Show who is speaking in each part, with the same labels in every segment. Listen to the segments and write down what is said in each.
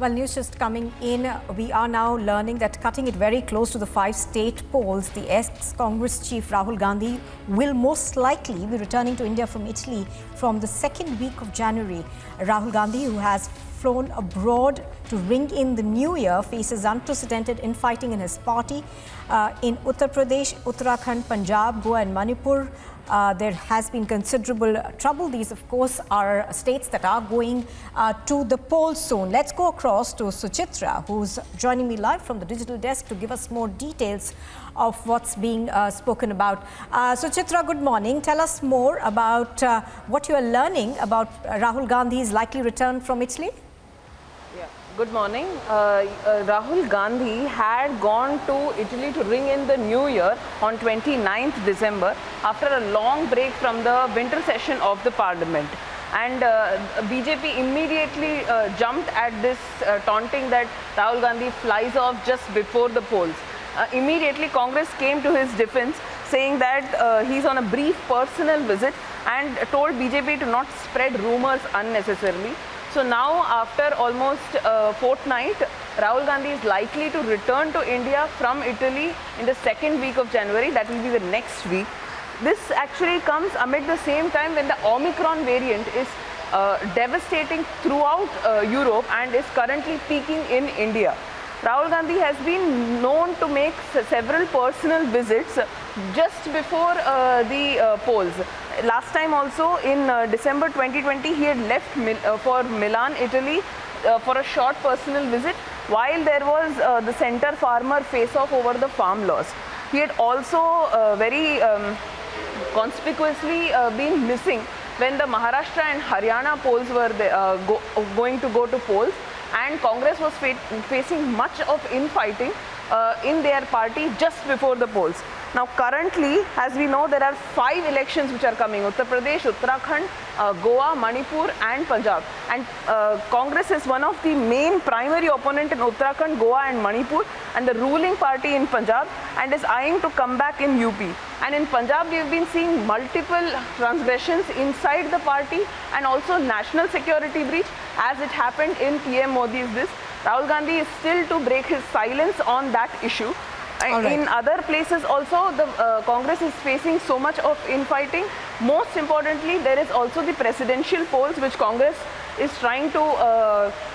Speaker 1: Well, news just coming in. We are now learning that cutting it very close to the 5 state polls, the ex-Congress chief Rahul Gandhi will most likely be returning to India from Italy from the second week of January. Rahul Gandhi, who has flown abroad to ring in the new year, faces unprecedented infighting in his party in Uttar Pradesh, Uttarakhand, Punjab, Goa and Manipur. There has been considerable trouble. These, of course, are states that are going to the polls soon. Let's go across to Suchitra, who's joining me live from the digital desk to give us more details of what's being spoken about. Suchitra, good morning. Tell us more about what you are learning about Rahul Gandhi's likely return from Italy.
Speaker 2: Yeah. Good morning. Rahul Gandhi had gone to Italy to ring in the new year on 29th December after a long break from the winter session of the parliament. And BJP immediately jumped at this, taunting that Rahul Gandhi flies off just before the polls. Immediately, Congress came to his defense, saying that he's on a brief personal visit and told BJP to not spread rumors unnecessarily. So now, after almost a fortnight, Rahul Gandhi is likely to return to India from Italy in the second week of January. That will be the next week. This actually comes amid the same time when the Omicron variant is devastating throughout Europe and is currently peaking in India. Rahul Gandhi has been known to make several personal visits just before the polls. Last time also in December 2020, he had left for Milan, Italy for a short personal visit while there was the centre farmer face-off over the farm laws. He had also very conspicuously been missing when the Maharashtra and Haryana polls were going to go to polls, and Congress was facing much of infighting in their party just before the polls. Now currently, as we know, there are 5 elections which are coming: Uttar Pradesh, Uttarakhand, Goa, Manipur and Punjab. And Congress is one of the main primary opponent in Uttarakhand, Goa and Manipur, and the ruling party in Punjab, and is eyeing to come back in UP. And in Punjab, we have been seeing multiple transgressions inside the party and also national security breach, as it happened in PM Modi's this. Rahul Gandhi is still to break his silence on that issue. Right. In other places also, the Congress is facing so much of infighting. Most importantly, there is also the presidential polls which Congress is trying to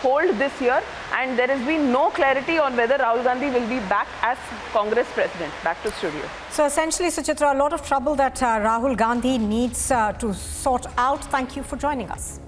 Speaker 2: hold this year, and there has been no clarity on whether Rahul Gandhi will be back as Congress president. Back to studio.
Speaker 1: So essentially, Suchitra, a lot of trouble that Rahul Gandhi needs to sort out. Thank you for joining us.